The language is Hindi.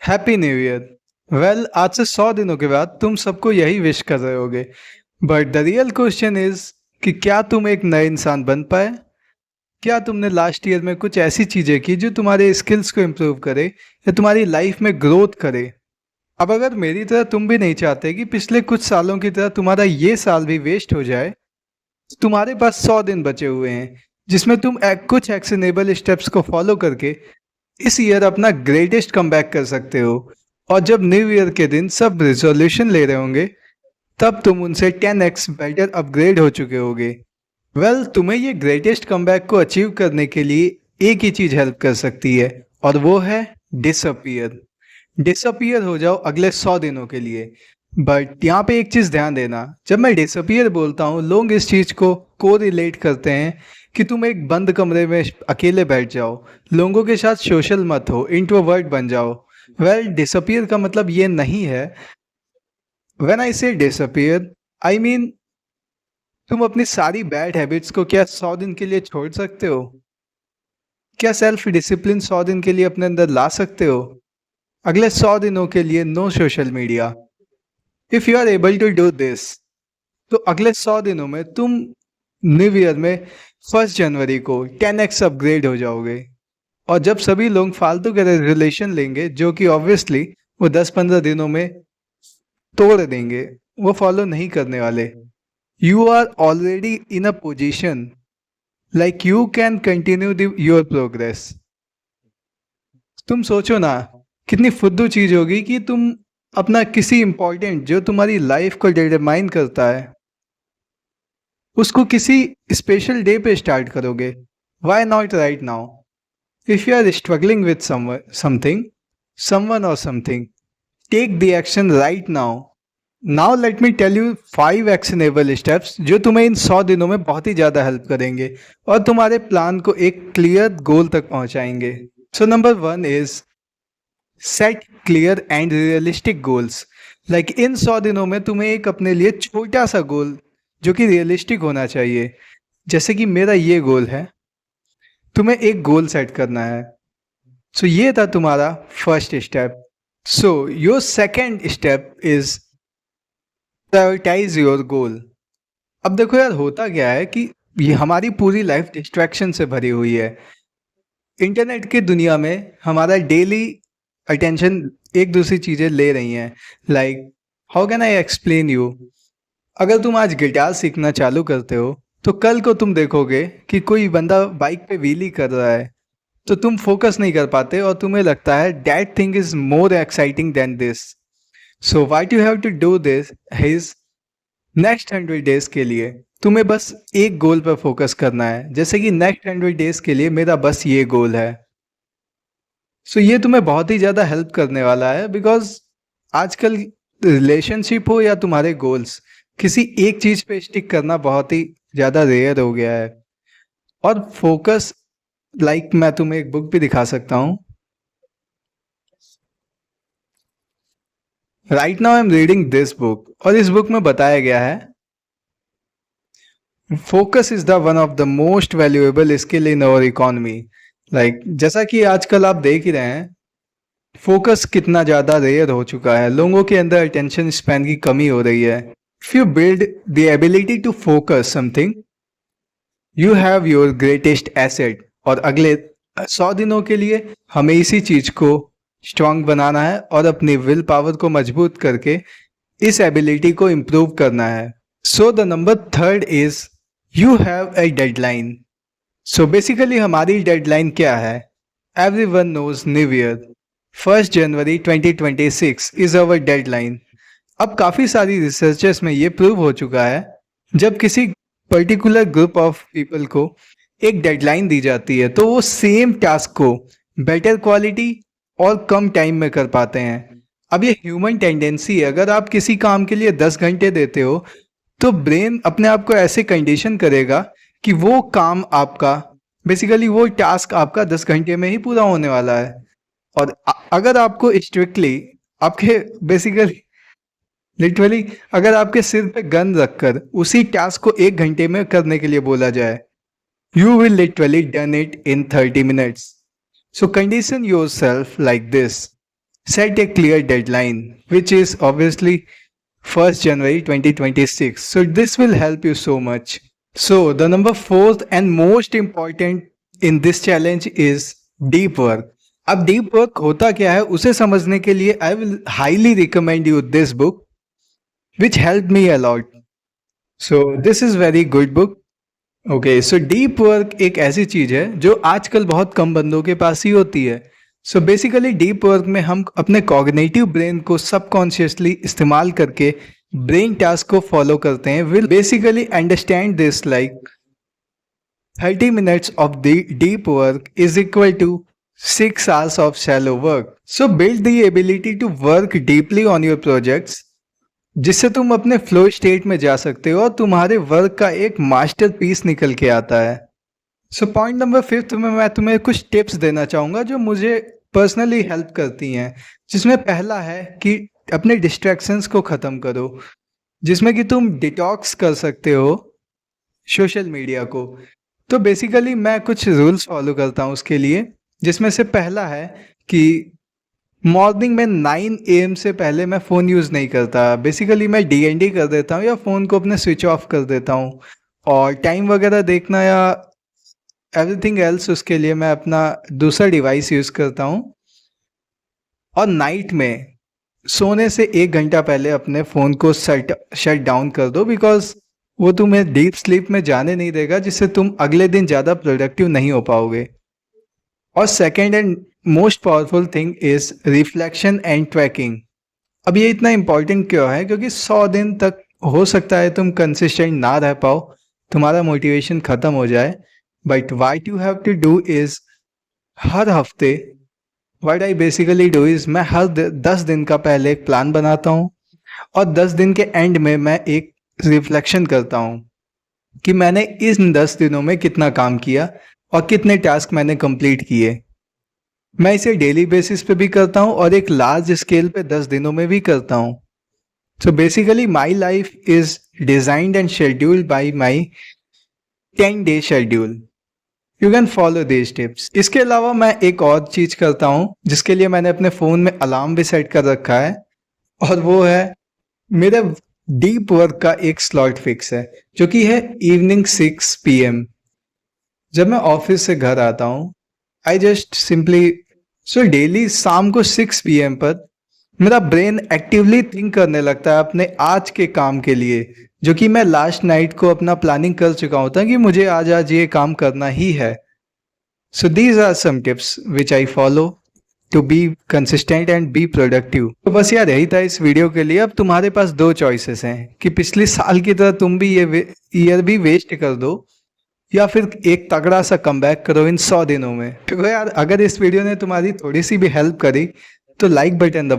Happy new year. आज से 100 दिनों के बाद तुम सबको यही विश कर रहे होगे। But the real question is कि क्या तुम एक नए इंसान बन पाए? क्या तुमने लास्ट ईयर में कुछ ऐसी चीजें की जो तुम्हारे स्किल्स को इम्प्रूव करे या तुम्हारी लाइफ में ग्रोथ करे? अब अगर मेरी तरह तुम भी नहीं चाहते कि पिछले कुछ सालों की तरह तुम्हारा ये साल भी वेस्ट हो जाए, तो तुम्हारे पास 100 दिन बचे हुए हैं जिसमें तुम कुछ एक्शनेबल स्टेप्स को फॉलो करके इस ईयर अपना ग्रेटेस्ट कमबैक कर सकते हो। और जब न्यू ईयर के दिन सब रिजोल्यूशन ले रहे होंगे, तब तुम उनसे 10x बेटर अपग्रेड हो चुके होगे। तुम्हें ये ग्रेटेस्ट कमबैक को अचीव करने के लिए एक ही चीज हेल्प कर सकती है, और वो है डिसअपियर। डिसअपियर हो जाओ अगले 100 दिनों के लिए। बट यहाँ पे एक चीज ध्यान देना, जब मैं डिसअपियर बोलता हूँ, लोग इस चीज को रिलेट करते हैं कि तुम एक बंद कमरे में अकेले बैठ जाओ, लोगों के साथ सोशल मत हो, इंट्रोवर्ट बन जाओ। डिसअपियर का मतलब ये नहीं है। व्हेन आई से डिसअपियर, आई मीन तुम अपनी सारी बैड हैबिट्स को क्या 100 दिन के लिए छोड़ सकते हो? क्या सेल्फ डिसिप्लिन 100 दिन के लिए अपने अंदर ला सकते हो? अगले 100 दिनों के लिए no social media. If you are able to do this, तो अगले 100 दिनों में तुम न्यू ईयर में 1 जनवरी को 10x अपग्रेड हो जाओगे। और जब सभी लोग फालतू के रेजोल्यूशन लेंगे, जो कि ऑब्वियसली वो 10-15 दिनों में तोड़ देंगे, वो फॉलो नहीं करने वाले, you are already in a position like you can continue your progress. तुम सोचो ना, कितनी फुद्दू चीज होगी कि तुम अपना किसी इंपॉर्टेंट जो तुम्हारी लाइफ को डिटरमाइन करता है, उसको किसी स्पेशल डे पे स्टार्ट करोगे। Why not right now? If you are struggling with something, someone or something, take the action right now. Now let me tell you 5 actionable steps जो तुम्हें इन 100 दिनों में बहुत ही ज़्यादा हेल्प करेंगे और तुम्हारे प्लान को एक क्लियर गोल तक पहुंचाएंगे। So number 1 is set clear and realistic goals. Like in 100 दिनों में तुम्हें एक अपने लिए छोटा सा गोल जो कि रियलिस्टिक होना चाहिए। जैसे कि मेरा ये गोल है, तुम्हें एक गोल सेट करना है। सो ये था तुम्हारा first step. So your second step is prioritise your goal. अब देखो यार, होता क्या है कि ये हमारी पूरी लाइफ डिस्ट्रैक्शन से भरी हुई है। इंटरनेट की दुनिया में हमारा डेली अटेंशन एक दूसरी चीज़ें ले रही हैं। Like how can I explain you, अगर तुम आज गिटार सीखना चालू करते हो, तो कल को तुम देखोगे कि कोई बंदा बाइक पे व्हीली कर रहा है, तो तुम फोकस नहीं कर पाते और तुम्हें लगता है that thing is more exciting than this. So what you have to do this is, next 100 days के लिए तुम्हें बस एक गोल पर फोकस करना है। जैसे कि नेक्स्ट 100 डेज के लिए मेरा बस ये गोल है। सो ये तुम्हें बहुत ही ज़्यादा हेल्प करने वाला है, बिकॉज आजकल रिलेशनशिप हो या तुम्हारे गोल्स, किसी एक चीज़ पे स्टिक करना बहुत ही ज़्यादा रेयर हो गया है। और फोकस, मैं तुम्हें एक बुक भी दिखा सकता हूँ। Right now I am reading this book, और इस बुक में बताया गया है focus is the one of the most valuable skill in our economy. जैसा कि आजकल आप देख ही रहे हैं, फोकस कितना ज़्यादा रेयर हो चुका है, लोगों के अंदर अटेंशन स्पैन की कमी हो रही है। If you build the ability to focus something, you have your greatest asset. और अगले 100 दिनों के लिए हमें इसी चीज को स्ट्रांग बनाना है और अपनी विल पावर को मजबूत करके इस एबिलिटी को इम्प्रूव करना है। So the number third is you have a deadline. So basically हमारी डेडलाइन क्या है? Everyone knows New Year, 1 January 2026 is our deadline. अब काफ़ी सारी रिसर्चेस में ये प्रूव हो चुका है, जब किसी पर्टिकुलर ग्रुप ऑफ पीपल को एक डेडलाइन दी जाती है, तो वो सेम टास्क को बेटर क्वालिटी और कम टाइम में कर पाते हैं। अब ये ह्यूमन टेंडेंसी है, अगर आप किसी काम के लिए 10 घंटे देते हो, तो ब्रेन अपने आप को ऐसे कंडीशन करेगा कि वो काम आपका, बेसिकली वो टास्क आपका 10 घंटे में ही पूरा होने वाला है। और अगर आपको स्ट्रिक्टली आपके बेसिकली लिटरली अगर आपके सिर पे गन रखकर उसी टास्क को 1 घंटे में करने के लिए बोला जाए, you will literally done it in 30 minutes. So condition yourself like this. Set a clear deadline, which is obviously 1st January 2026. So this will help you so much. So the number fourth and most important in this challenge is deep work. अब deep work होता क्या है उसे समझने के लिए I will highly recommend you this book which helped me a lot. So this is very good book. Okay, so deep work एक ऐसी चीज है जो आजकल बहुत कम बंदों के पास ही होती है. सो बेसिकली डीप वर्क में हम अपने कॉग्निटिव ब्रेन को सबकॉन्शियसली इस्तेमाल करके ब्रेन टास्क को फॉलो करते हैं. Will basically understand this like 30 minutes of the deep work is equal to 6 hours of shallow work. So build the ability to work deeply on your projects जिससे तुम अपने फ्लो स्टेट में जा सकते हो और तुम्हारे वर्क का एक मास्टरपीस निकल के आता है. सो पॉइंट नंबर 5 में मैं तुम्हें कुछ टिप्स देना चाहूँगा जो मुझे पर्सनली हेल्प करती हैं. जिसमें पहला है कि अपने डिस्ट्रैक्शंस को ख़त्म करो, जिसमें कि तुम डिटॉक्स कर सकते हो सोशल मीडिया को. तो बेसिकली मैं कुछ रूल्स फॉलो करता हूँ उसके लिए, जिसमें से पहला है कि मॉर्निंग में 9 AM से पहले मैं फ़ोन यूज़ नहीं करता. बेसिकली मैं DND कर देता हूँ या फ़ोन को अपने स्विच ऑफ कर देता हूँ. और टाइम वगैरह देखना या एवरीथिंग एल्स उसके लिए मैं अपना दूसरा डिवाइस यूज़ करता हूँ. और नाइट में सोने से 1 घंटा पहले अपने फ़ोन को शट डाउन कर दो, बिकॉज वो तुम्हें डीप स्लीप में जाने नहीं देगा, जिससे तुम अगले दिन ज़्यादा प्रोडक्टिव नहीं हो पाओगे. और second and most powerful thing is reflection and tracking. अब ये इतना इम्पॉर्टेंट क्यों है? क्योंकि 100 दिन तक हो सकता है तुम कंसिस्टेंट ना रह पाओ, तुम्हारा मोटिवेशन ख़त्म हो जाए. But what you have to do is हर हफ्ते what I basically do is मैं हर 10 दिन का पहले एक प्लान बनाता हूँ और 10 दिन के एंड में मैं एक रिफ्लेक्शन करता हूँ कि मैंने इन 10 दिनों में कितना काम किया और कितने टास्क मैंने कंप्लीट किए. मैं इसे डेली बेसिस पे भी करता हूँ और एक लार्ज स्केल पे 10 दिनों में भी करता हूँ. So basically my life is designed and scheduled by my 10-day schedule. You can follow these tips. इसके अलावा मैं एक और चीज़ करता हूँ जिसके लिए मैंने अपने फ़ोन में अलार्म भी सेट कर रखा है, और वो है मेरे डीप वर्क का एक स्लॉट फिक्स है जो कि है इवनिंग 6 PM. जब मैं ऑफिस से घर आता हूँ आई जस्ट सिंपली डेली शाम को 6 PM पर मेरा ब्रेन एक्टिवली थिंक करने लगता है अपने आज के काम के लिए, जो कि मैं लास्ट नाइट को अपना प्लानिंग कर चुका होता कि मुझे आज ये काम करना ही है. So these are some tips which I follow to be consistent and be productive. तो बस यार यही था इस वीडियो के लिए. अब तुम्हारे पास 2 चॉइसेस हैं कि पिछले साल की तरह तुम भी ये ईयर भी वेस्ट कर दो या फिर एक तगड़ा सा कमबैक करो इन 100 दिनों में. तो यार अगर इस वीडियो ने तुम्हारी थोड़ी सी भी हेल्प करी तो लाइक बटन दबाओ.